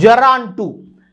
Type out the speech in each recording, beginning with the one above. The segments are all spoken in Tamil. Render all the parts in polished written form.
ஜெரான் 2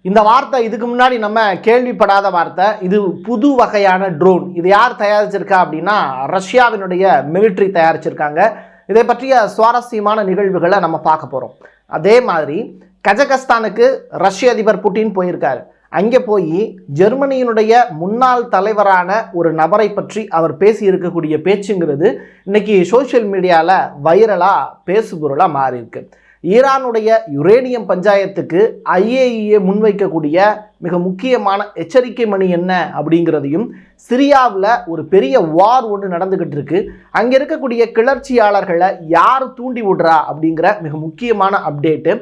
இந்த வார்த்தை இதுக்கு முன்னாடி நம்ம கேள்விப்படாத வார்த்தை. இது புது வகையான ட்ரோன். இது யார் தயாரிச்சிருக்கா அப்படின்னா ரஷ்யாவினுடைய மிலிட்ரி தயாரிச்சிருக்காங்க. இதை பற்றிய சுவாரஸ்யமான நிகழ்வுகளை நம்ம பார்க்க போகிறோம். அதே மாதிரி கஜகஸ்தானுக்கு ரஷ்ய அதிபர் புட்டின் போயிருக்காரு. அங்கே போய் ஜெர்மனியினுடைய முன்னாள் தலைவரான ஒரு நபரை பற்றி அவர் பேசி இருக்கக்கூடிய பேச்சுங்கிறது இன்னைக்கு சோஷியல் மீடியாவில் வைரலாக பேசுபொருளாக மாறி இருக்கு. ஈரானுடைய யுரேனியம் பஞ்சாயத்துக்கு IAEA முன்வைக்கக்கூடிய மிக முக்கியமான எச்சரிக்கை மணி என்ன அப்படிங்கிறதையும், சிரியாவில் ஒரு பெரிய வார் ஒன்று நடந்துக்கிட்டு இருக்கு, அங்கே இருக்கக்கூடிய கிளர்ச்சியாளர்களை யார் தூண்டி விடுறா அப்படிங்கிற மிக முக்கியமான அப்டேட்டு.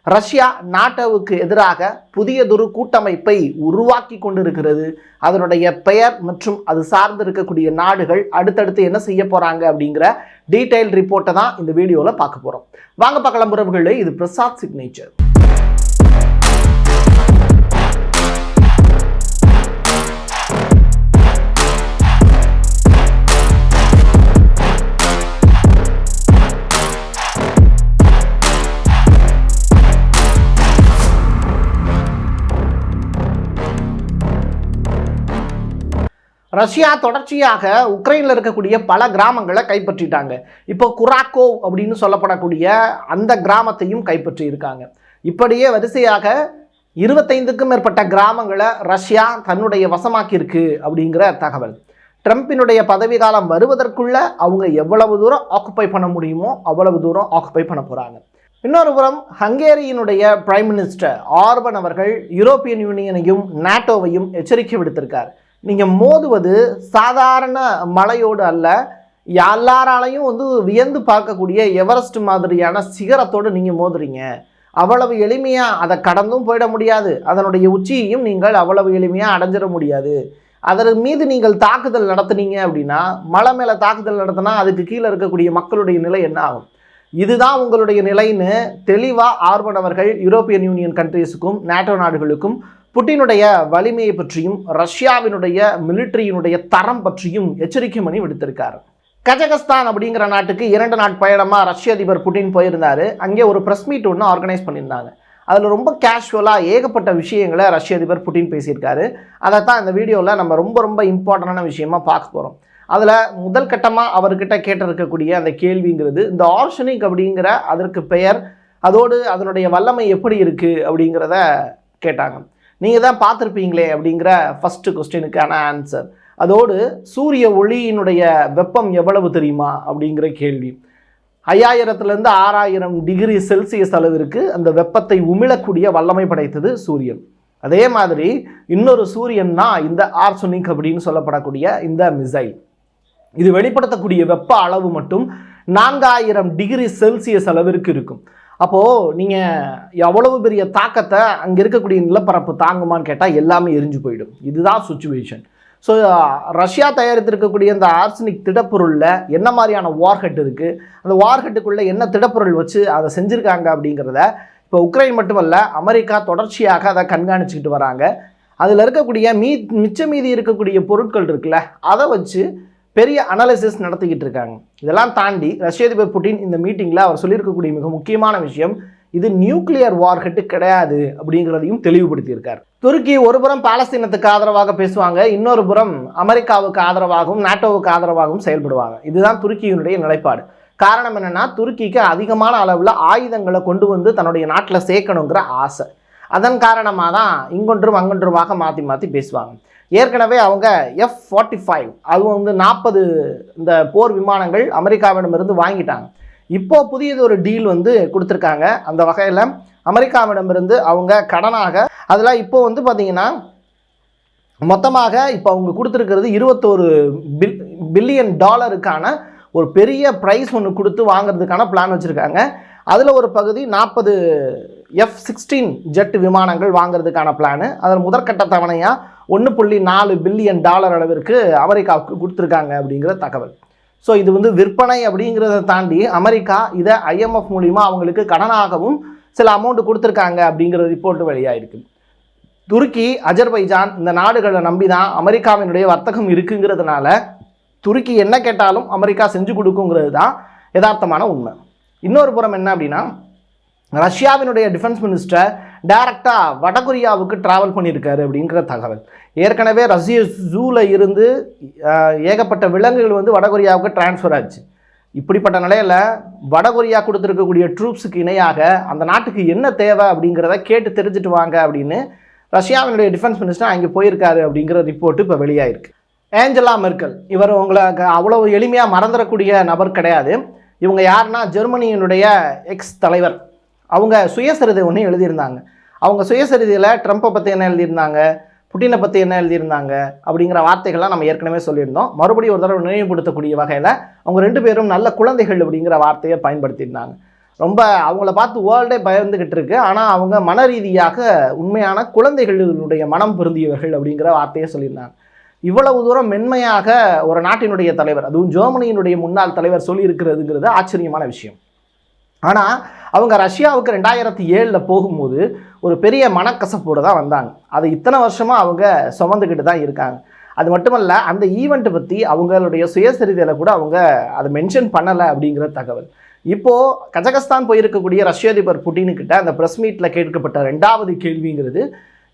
ரஷ்யா நாட்டோவுக்கு எதிராக புதியதொரு கூட்டமைப்பை உருவாக்கி கொண்டிருக்கிறது. அதனுடைய பெயர் மற்றும் அது சார்ந்து இருக்கக்கூடிய நாடுகள் அடுத்தடுத்து என்ன செய்ய போகிறாங்க அப்படிங்கிற டீட்டெயில் ரிப்போர்ட்டை தான் இந்த வீடியோவில் பார்க்க போகிறோம். வாங்க பார்க்கலாம் உறவுகளே, இது பிரசாத் சிக்னேச்சர். ரஷ்யா தொடர்ச்சியாக உக்ரைனில் இருக்கக்கூடிய பல கிராமங்களை கைப்பற்றிட்டாங்க. இப்போ குராக்கோவ் அப்படின்னு சொல்லப்படக்கூடிய அந்த கிராமத்தையும் கைப்பற்றி இருக்காங்க. இப்படியே வரிசையாக 25க்கும் மேற்பட்ட கிராமங்களை ரஷ்யா தன்னுடைய வசமாக்கியிருக்கு அப்படிங்கிற தகவல். ட்ரம்பினுடைய பதவி காலம் வருவதற்குள்ள அவங்க எவ்வளவு தூரம் ஆக்குப்பை பண்ண முடியுமோ அவ்வளவு தூரம் ஆக்குப்பை பண்ண போகிறாங்க. இன்னொரு புறம் ஹங்கேரியினுடைய பிரைம் மினிஸ்டர் ஆர்பன் அவர்கள் யூரோப்பியன் யூனியனையும் நாட்டோவையும் எச்சரிக்கை விடுத்திருக்கார். நீங்கள் மோதுவது சாதாரண மலையோடு அல்ல, எல்லாராலையும் வியந்து பார்க்கக்கூடிய எவரெஸ்ட் மாதிரியான சிகரத்தோடு நீங்கள் மோதுறீங்க. அவ்வளவு எளிமையாக அதை கடந்தும் போயிட முடியாது, அதனுடைய உச்சியையும் நீங்கள் அவ்வளவு எளிமையாக அடைஞ்சிட முடியாது. அதன் மீது நீங்கள் தாக்குதல் நடத்துனீங்க அப்படின்னா, மலை மேலே தாக்குதல் நடத்தினா அதுக்கு கீழே இருக்கக்கூடிய மக்களுடைய நிலை என்ன ஆகும்? இதுதான் உங்களுடைய நிலைன்னு தெளிவாக ஆர்பன் அவர்கள் யூரோப்பியன் யூனியன் கண்ட்ரீஸுக்கும் நாட்டோ நாடுகளுக்கும் புட்டினுடைய வலிமையை பற்றியும் ரஷ்யாவினுடைய மிலிட்ரியினுடைய தரம் பற்றியும் எச்சரிக்கை மணி விடுத்திருக்காரு. கஜகஸ்தான் அப்படிங்கிற நாட்டுக்கு 2 நாள் பயணமாக ரஷ்ய அதிபர் புட்டின் போயிருந்தார். அங்கே ஒரு ப்ரெஸ் மீட் ஒன்று ஆர்கனைஸ் பண்ணியிருந்தாங்க. அதில் ரொம்ப கேஷுவலாக ஏகப்பட்ட விஷயங்களை ரஷ்ய அதிபர் புட்டின் பேசியிருக்காரு. அதைத்தான் இந்த வீடியோவில் நம்ம ரொம்ப இம்பார்ட்டண்டான விஷயமா பார்க்க போகிறோம். அதில் முதல் கட்டமாக அவர்கிட்ட கேட்டிருக்கக்கூடிய அந்த கேள்விங்கிறது இந்த ஆர்சனிக் அப்படிங்கிற அதற்கு பெயர், அதோடு அதனுடைய வல்லமை எப்படி இருக்குது அப்படிங்கிறத கேட்டாங்க. நீங்கள் தான் பார்த்துருப்பீங்களே அப்படிங்கிற ஃபஸ்ட்டு கொஸ்டினுக்கான ஆன்சர். அதோடு சூரிய ஒளியினுடைய வெப்பம் எவ்வளவு தெரியுமா அப்படிங்கிற கேள்வி. 5000 to 6000 டிகிரி செல்சியஸ் அளவிற்கு அந்த வெப்பத்தை உமிழக்கூடிய வல்லமை படைத்தது சூரியன். அதே மாதிரி இன்னொரு சூரியன் தான் இந்த ஆர்சனிக் அப்படின்னு சொல்லப்படக்கூடிய இந்த மிசைல். இது வெளிப்படுத்தக்கூடிய வெப்ப அளவு மட்டும் 4000 டிகிரி செல்சியஸ் அளவிற்கு இருக்கும். அப்போது நீங்கள் எவ்வளவு பெரிய தாக்கத்தை அங்கே இருக்கக்கூடிய நிலப்பரப்பு தாங்குமான்னு கேட்டால் எல்லாமே எரிஞ்சு போயிடும். இதுதான் சுச்சுவேஷன். ஸோ ரஷ்யா தயாரித்திருக்கக்கூடிய இந்த ஆர்சனிக் திடப்பொருளில் என்ன மாதிரியான வார்ஹெட் இருக்குது, அந்த வார்ஹெட்டுக்குள்ளே என்ன திடப்பொருள் வச்சு அதை செஞ்சுருக்காங்க அப்படிங்கிறத இப்போ உக்ரைன் மட்டுமல்ல அமெரிக்கா தொடர்ச்சியாக அதை கண்காணிச்சுக்கிட்டு வராங்க. அதில் இருக்கக்கூடிய மிச்ச மீதி இருக்கக்கூடிய பொருட்கள் இருக்குல்ல, அதை வச்சு பெரிய அனாலிசிஸ் நடத்திக்கிட்டு இருக்காங்க. இதெல்லாம் தாண்டி ரஷ்ய அதிபர் புட்டின் இந்த மீட்டிங்கில் அவர் சொல்லியிருக்கக்கூடிய மிக முக்கியமான விஷயம், இது நியூக்ளியர் வார்ஹெட்டு கிடையாது அப்படிங்கிறதையும் தெளிவுபடுத்தியிருக்கார். துருக்கி ஒரு புறம் பாலஸ்தீனத்துக்கு ஆதரவாக பேசுவாங்க, இன்னொரு புறம் அமெரிக்காவுக்கு ஆதரவாகவும் நாட்டோவுக்கு ஆதரவாகவும் செயல்படுவாங்க. இதுதான் துருக்கியினுடைய நிலைப்பாடு. காரணம் என்னென்னா, துருக்கிக்கு அதிகமான அளவில் ஆயுதங்களை கொண்டு வந்து தன்னுடைய நாட்டில் சேர்க்கணுங்கிற ஆசை. அதன் காரணமாக தான் இங்கொன்றும் அங்கொன்றுமாக மாற்றி பேசுவாங்க. ஏற்கனவே அவங்க F-45 அது 40 இந்த போர் விமானங்கள் அமெரிக்காவிடமிருந்து வாங்கிட்டாங்க. இப்போது புதியது ஒரு டீல் கொடுத்துருக்காங்க. அந்த வகையில் அமெரிக்காவிடமிருந்து அவங்க கடனாக அதில் இப்போ பார்த்தீங்கன்னா மொத்தமாக இப்போ அவங்க கொடுத்துருக்கிறது $21 பில்லியன் ஒரு பெரிய ப்ரைஸ் ஒன்று கொடுத்து வாங்கிறதுக்கான பிளான் வச்சுருக்காங்க. அதில் ஒரு பகுதி 40 F-16 ஜெட் விமானங்கள் வாங்கிறதுக்கான பிளானு. அதில் முதற்கட்ட தவணையாக $1.4 பில்லியன் அளவிற்கு அமெரிக்காவுக்கு கொடுத்துருக்காங்க அப்படிங்கிற தகவல். ஸோ இது விற்பனை அப்படிங்கிறத தாண்டி அமெரிக்கா இதை IMF மூலிமா அவங்களுக்கு கடனாகவும் சில அமௌண்ட்டு கொடுத்துருக்காங்க அப்படிங்கிற ரிப்போர்ட்டு வெளியாகிருக்கு. துருக்கி, அஜர்பைஜான் இந்த நாடுகளை நம்பி தான் அமெரிக்காவினுடைய வர்த்தகம் இருக்குங்கிறதுனால துருக்கி என்ன கேட்டாலும் அமெரிக்கா செஞ்சு கொடுக்குங்கிறது தான் யதார்த்தமான உண்மை. இன்னொரு புறம் என்ன அப்படின்னா, ரஷ்யாவினுடைய டிஃபென்ஸ் மினிஸ்டர் டைரக்டாக வடகொரியாவுக்கு ட்ராவல் பண்ணியிருக்காரு அப்படிங்கிற தகவல். ஏற்கனவே ரஷ்ய ஜூவில் இருந்து ஏகப்பட்ட விலங்குகள் வந்து வடகொரியாவுக்கு டிரான்ஸ்ஃபர் ஆச்சு. இப்படிப்பட்ட நிலையில் வடகொரியா கொடுத்துருக்கக்கூடிய ட்ரூப்ஸுக்கு இணையாக அந்த நாட்டுக்கு என்ன தேவை அப்படிங்கிறத கேட்டு தெரிஞ்சுட்டு வாங்க அப்படின்னு ரஷ்யாவினுடைய டிஃபென்ஸ் மினிஸ்டர் அங்கே போயிருக்காரு அப்படிங்கிற ரிப்போர்ட்டு இப்போ வெளியாயிருக்கு. ஏஞ்சலா மெர்க்கல், இவர் உங்களுக்கு அவ்வளவு எளிமையாக மறந்துடக்கூடிய நபர் கிடையாது. இவங்க யாருன்னா ஜெர்மனியினுடைய எக்ஸ் தலைவர். அவங்க சுயசரிதை ஒன்று எழுதியிருந்தாங்க. அவங்க சுயசரிதையில் ட்ரம்ப்பை பற்றி என்ன எழுதியிருந்தாங்க, புட்டினை பற்றி என்ன எழுதியிருந்தாங்க அப்படிங்கிற வார்த்தைகள்லாம் நம்ம ஏற்கனவே சொல்லியிருந்தோம். மறுபடியும் ஒரு தடவை நினைவுபடுத்தக்கூடிய வகையில் அவங்க 2 பேரும் நல்ல குழந்தைகள் அப்படிங்கிற வார்த்தையை பயன்படுத்தியிருந்தாங்க. ரொம்ப அவங்கள பார்த்து வேர்ல்டே பயந்துக்கிட்டு இருக்கு. ஆனால் அவங்க மன ரீதியாக உண்மையான குழந்தைகளுடைய மனம் பொருந்தியவர்கள் அப்படிங்கிற வார்த்தையை சொல்லியிருந்தாங்க. இவ்வளவு தூரம் மென்மையாக ஒரு நாட்டினுடைய தலைவர், அதுவும் ஜெர்மனியினுடைய முன்னாள் தலைவர் சொல்லியிருக்கிறதுங்கிறது ஆச்சரியமான விஷயம். ஆனால் அவங்க ரஷ்யாவுக்கு 2007 போகும்போது ஒரு பெரிய மனக்கசப்போடு தான் வந்தாங்க. அது இத்தனை வருஷமாக அவங்க சுமந்துக்கிட்டு தான் இருக்காங்க. அது மட்டுமல்ல, அந்த ஈவெண்ட்டை பற்றி அவங்களுடைய சுயசரிதையில் கூட அவங்க அதை மென்ஷன் பண்ணலை அப்படிங்கிற தகவல். இப்போது கஜகஸ்தான் போயிருக்கக்கூடிய ரஷ்ய அதிபர் புட்டினுக்கிட்ட அந்த ப்ரெஸ் மீட்டில் கேட்கப்பட்ட 2வது கேள்விங்கிறது,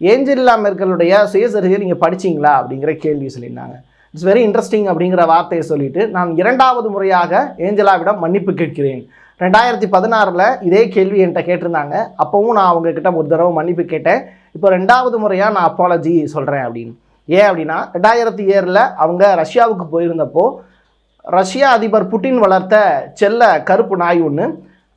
ஏஞ்சலா மெர்க்கலுடைய சுயசரிதையை நீங்கள் படிச்சிங்களா அப்படிங்கிற கேள்வி சொல்லியிருந்தாங்க. இட்ஸ் வெரி இன்ட்ரெஸ்டிங் அப்படிங்கிற வார்த்தையை சொல்லிட்டு, நான் 2வது முறையாக ஏஞ்சலாவிடம் மன்னிப்பு கேட்கிறேன். 2016 இதே கேள்வி என்கிட்ட கேட்டிருந்தாங்க. அப்போவும் நான் அவங்கக்கிட்ட ஒரு தடவை மன்னிப்பு கேட்டேன். இப்போ 2வது முறையாக நான் அப்பாலஜி சொல்கிறேன் அப்படின்னு. ஏன் அப்படின்னா 2007 அவங்க ரஷ்யாவுக்கு போயிருந்தப்போ ரஷ்யா அதிபர் புட்டின் வளர்த்த செல்ல கருப்பு நாய் ஒன்று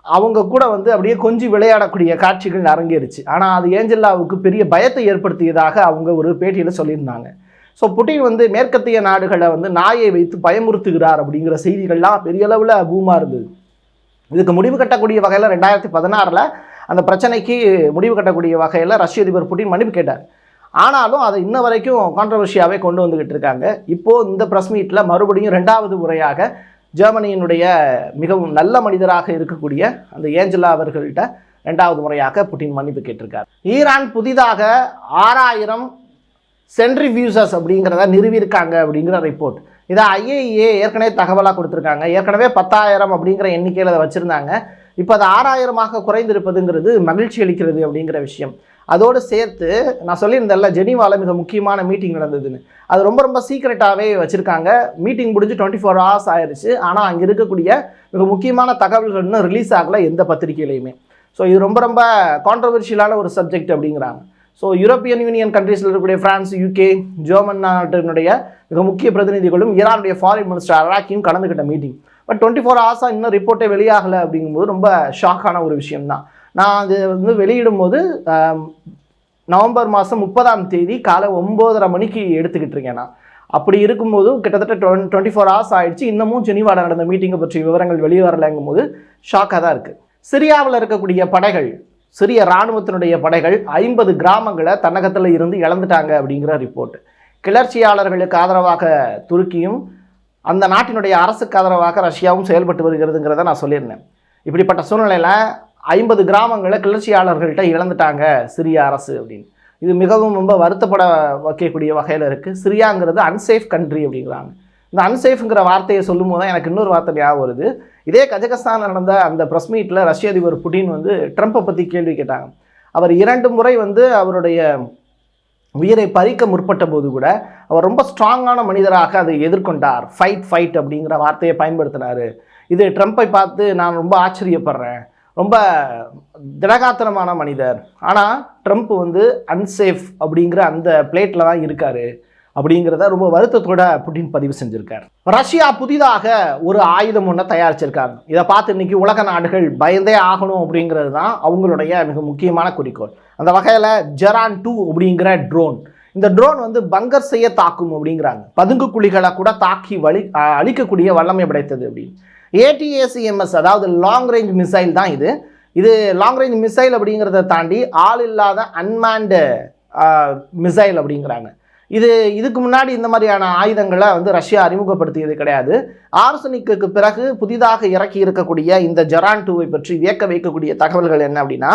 அவங்க கூட வந்து அப்படியே கொஞ்சம் விளையாடக்கூடிய காட்சிகள் அரங்கேறிச்சு. ஆனால் அது ஏஞ்சலாவுக்கு பெரிய பயத்தை ஏற்படுத்தியதாக அவங்க ஒரு பேட்டியில் சொல்லியிருந்தாங்க. ஸோ புட்டின் வந்து மேற்கத்திய நாடுகளை வந்து நாயை வைத்து பயமுறுத்துகிறார் அப்படிங்கிற செய்திகள்லாம் பெரிய அளவில் பூமாக இருந்தது. இதுக்கு முடிவு கட்டக்கூடிய வகையில் 2016 அந்த பிரச்சனைக்கு முடிவு கட்டக்கூடிய வகையில் ரஷ்ய அதிபர் புட்டின் மன்னிப்பு கேட்டார். ஆனாலும் அதை இன்ன வரைக்கும் கான்ட்ரவர்ஷியாகவே கொண்டு வந்துக்கிட்டு இருக்காங்க. இப்போது இந்த ப்ரெஸ் மீட்டில் மறுபடியும் 2வது முறையாக ஜெர்மனியினுடைய மிகவும் நல்ல மனிதராக இருக்கக்கூடிய அந்த ஏஞ்சலா அவர்கள்ட்ட 2வது முறையாக புட்டின் மன்னிப்பு கேட்டிருக்கார். ஈரான் புதிதாக 6000 சென்ட்ரிஃபியூசஸ் அப்படிங்கிறத நிறுவியிருக்காங்க அப்படிங்கிற ரிப்போர்ட். இதை IAEA ஏற்கனவே தகவலாக கொடுத்துருக்காங்க. ஏற்கனவே 10,000 அப்படிங்கிற எண்ணிக்கையில் அதை வச்சுருந்தாங்க. இப்போ அது 6000 குறைந்திருப்பதுங்கிறது மகிழ்ச்சி அளிக்கிறது அப்படிங்கிற விஷயம். அதோடு சேர்த்து நான் சொல்லியிருந்தேன்ல, ஜெனீவாவில் மிக முக்கியமான மீட்டிங் நடந்ததுன்னு. அது ரொம்ப சீக்ரெட்டாகவே வச்சுருக்காங்க. மீட்டிங் முடிஞ்சு 24 hours ஆயிடுச்சு. ஆனால் அங்கே இருக்கக்கூடிய மிக முக்கியமான தகவல்கள் இன்னும் ரிலீஸ் ஆகலை எந்த பத்திரிகையிலையுமே. ஸோ இது ரொம்ப கான்ட்ரவர்ஷியலான ஒரு சப்ஜெக்ட் அப்படிங்கிறாங்க. ஸோ யூரோப்பியன் யூனியன் கண்ட்ரீஸில் இருக்கக்கூடிய ஃப்ரான்ஸ், UK, ஜெர்மன் நாட்டினுடைய மிக முக்கிய பிரதிநிதிகளும் ஈரானுடைய ஃபாரின் மினிஸ்டர் அராக்கியும் கலந்துக்கிட்ட மீட்டிங். பட் 24 hours இன்னும் ரிப்போர்ட்டே வெளியாகலை அப்படிங்கும்போது ரொம்ப ஷாக்கான ஒரு விஷயம்தான். நான் அது வந்து வெளியிடும் போது நவம்பர் மாதம் 30 காலை 9:30 மணிக்கு எடுத்துக்கிட்டு இருக்கேன். நான் அப்படி இருக்கும்போது கிட்டத்தட்ட 24 hours ஆயிடுச்சு. இன்னமும் ஜெனீவாவில் நடந்த மீட்டிங்கை பற்றிய விவரங்கள் வெளியே வரலைங்கும் போது ஷாக்காக தான் இருக்குது. சிரியாவில் இருக்கக்கூடிய படைகள், சிரிய இராணுவத்தினுடைய படைகள் 50 கிராமங்களை தன்னகத்தில் இருந்து இழந்துட்டாங்க அப்படிங்கிற ரிப்போர்ட். கிளர்ச்சியாளர்களுக்கு ஆதரவாக துருக்கியும் அந்த நாட்டினுடைய அரசுக்கு ஆதரவாக ரஷ்யாவும் செயல்பட்டு வருகிறதுங்கிறத நான் சொல்லியிருந்தேன். இப்படிப்பட்ட சூழ்நிலையில் 50 கிராமங்களை கிளர்ச்சியாளர்கள்ட்ட இழந்துட்டாங்க சிரிய அரசு அப்படின்னு. இது மிகவும் ரொம்ப வருத்தப்பட வைக்கக்கூடிய வகையில் இருக்குது. சிரியாங்கிறது அன்சேஃப் கண்ட்ரி அப்படிங்கிறாங்க. இந்த அன்சேஃப்ங்கிற வார்த்தையை சொல்லும் போது தான் எனக்கு இன்னொரு வார்த்தை ஞாபகம் வருது. இதே கஜகஸ்தான் நடந்த அந்த ப்ரெஸ் மீட்டில் ரஷ்ய அதிபர் புட்டின் வந்து ட்ரம்ப்பை பற்றி கேள்வி கேட்டாங்க. அவர் 2 முறை வந்து அவருடைய உயிரை பறிக்க முற்பட்ட போது கூட அவர் ரொம்ப ஸ்ட்ராங்கான மனிதராக அதை எதிர்கொண்டார். ஃபைட் அப்படிங்கிற வார்த்தையை பயன்படுத்தினார். இது ட்ரம்ப்பை பார்த்து நான் ரொம்ப ஆச்சரியப்படுறேன். ரொம்ப திடகாத்திரமான மனிதர். ஆனால் ட்ரம்ப் வந்து அன்சேஃப் அப்படிங்கிற அந்த பிளேட்டில் தான் இருக்கார் அப்படிங்கிறத ரொம்ப வருத்தத்தோட புட்டின் பதிவு செஞ்சுருக்கார். ரஷ்யா புதிதாக ஒரு ஆயுதம் ஒன்று தயாரிச்சிருக்காங்க. இதை பார்த்து இன்னைக்கு உலக நாடுகள் பயந்தே ஆகணும் அப்படிங்கிறது தான் அவங்களுடைய மிக முக்கியமான குறிக்கோள். அந்த வகையில் ஜெரான் 2 அப்படிங்கிற ட்ரோன். இந்த ட்ரோன் வந்து பங்கர் செய்ய தாக்கும் அப்படிங்கிறாங்க. பதுங்கு குழிகளை கூட தாக்கி அழிக்கக்கூடிய வல்லமை படைத்தது அப்படின்னு. ATACMS அதாவது லாங் ரேஞ்ச் மிசைல் தான் இது. இது லாங் ரேஞ்ச் மிசைல் அப்படிங்கிறத தாண்டி ஆள் இல்லாத அன்மேன்டு மிசைல் அப்படிங்கிறாங்க. இதுக்கு முன்னாடி இந்த மாதிரியான ஆயுதங்களை வந்து ரஷ்யா அறிமுகப்படுத்தியது கிடையாது. ஆர்சனிக்கு பிறகு புதிதாக இறக்கி இருக்கக்கூடிய இந்த ஜெரான் 2 பற்றி வியக்க வைக்கக்கூடிய தகவல்கள் என்ன அப்படின்னா,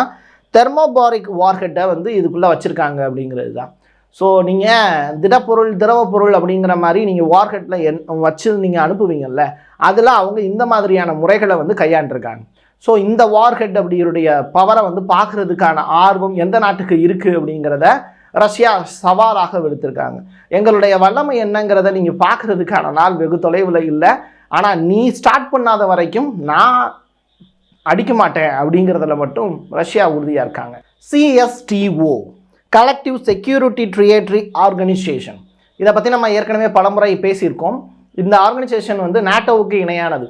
தெர்மோபாரிக் வார்ஹெட்டை வந்து இதுக்குள்ளே வச்சுருக்காங்க அப்படிங்கிறது தான். ஸோ நீங்கள் திடப்பொருள் திரவ பொருள் அப்படிங்கிற மாதிரி நீங்கள் வார்ஹெட்டில் வச்சு நீங்கள் அனுப்புவீங்கள்ல, அதில் அவங்க இந்த மாதிரியான முறைகளை வந்து கையாண்டிருக்காங்க. ஸோ இந்த வார்ஹெட் அப்படியுடைய பவரை வந்து பார்க்குறதுக்கான ஆர்வம் எந்த நாட்டுக்கு இருக்குது அப்படிங்கிறத ரஷ்யா சவாலாக விடுத்திருக்காங்க. எங்களுடைய வல்லமை என்னங்கிறத நீங்கள் பார்க்குறதுக்கான நாள் வெகு தொலைவில் இல்லை, ஆனால் நீ ஸ்டார்ட் பண்ணாத வரைக்கும் நான் அடிக்க மாட்டேன் அப்படிங்கிறதுல மட்டும் ரஷ்யா உறுதியாக இருக்காங்க. CSTO கலெக்டிவ் செக்யூரிட்டி ட்ரியேட்டரி ஆர்கனைசேஷன், இதை பற்றி நம்ம ஏற்கனவே பலமுறை பேசியிருக்கோம். இந்த ஆர்கனைசேஷன் வந்து நாட்டோவுக்கு இணையானது.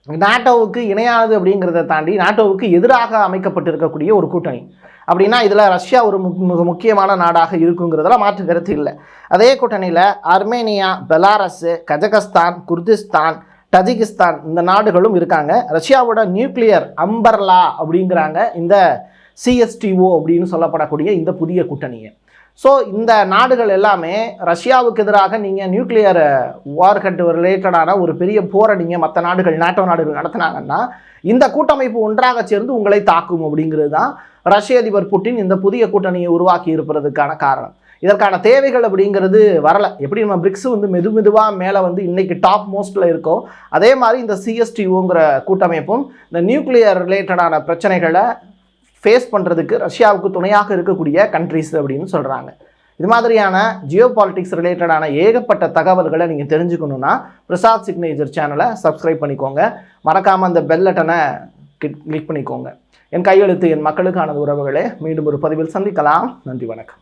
நாட்டோவுக்கு இணையானது அப்படிங்கிறத தாண்டி நாட்டோவுக்கு எதிராக அமைக்கப்பட்டிருக்கக்கூடிய ஒரு கூட்டணி. அப்படின்னா இதில் ரஷ்யா ஒரு மிக முக்கியமான நாடாக இருக்குங்கிறதுல மாற்று கருத்து இல்லை. அதே கூட்டணியில் ஆர்மேனியா, பெலாரஸு, கஜகஸ்தான், குர்திஸ்தான், டஜிகிஸ்தான் இந்த நாடுகளும் இருக்காங்க. ரஷ்யாவோட நியூக்ளியர் அம்பர்லா அப்படிங்கிறாங்க இந்த CSTO அப்படின்னு சொல்லப்படக்கூடிய இந்த புதிய கூட்டணியை. ஸோ இந்த நாடுகள் எல்லாமே ரஷ்யாவுக்கு எதிராக நீங்கள் நியூக்ளியர் வார்ஹெட் ரிலேட்டடான ஒரு பெரிய போரை நீங்கள் மற்ற நாடுகள் நாட்டோ நாடுகள் நடத்தினாங்கன்னா இந்த கூட்டமைப்பு ஒன்றாக சேர்ந்து உங்களை தாக்கும் அப்படிங்கிறது தான் ரஷ்ய அதிபர் புட்டின் இந்த புதிய கூட்டணியை உருவாக்கி இருப்பதற்கான காரணம். இதற்கான தேவைகள் அப்படிங்கிறது வரலை. எப்படி நம்ம பிரிக்ஸ் வந்து மெதுவாக மேலே வந்து இன்றைக்கி டாப் மோஸ்ட்டில் இருக்கோ அதே மாதிரி இந்த CSTOங்கிற கூட்டமைப்பும் இந்த நியூக்ளியர் ரிலேட்டடான பிரச்சனைகளை ஃபேஸ் பண்ணுறதுக்கு ரஷ்யாவுக்கு துணையாக இருக்கக்கூடிய கண்ட்ரிஸ் அப்படின்னு சொல்கிறாங்க. இது மாதிரியான ஜியோ பாலிட்டிக்ஸ் ரிலேட்டடான ஏகப்பட்ட தகவல்களை நீங்கள் தெரிஞ்சுக்கணுன்னா பிரசாத் சிக்னேச்சர் சேனலை சப்ஸ்கிரைப் பண்ணிக்கோங்க. மறக்காமல் அந்த பெல் பட்டனை கிளிக் பண்ணிக்கோங்க. என் கையெழுத்து என் மக்களுக்கான உறவுகளே, மீண்டும் ஒரு பதிவில் சந்திக்கலாம். நன்றி, வணக்கம்.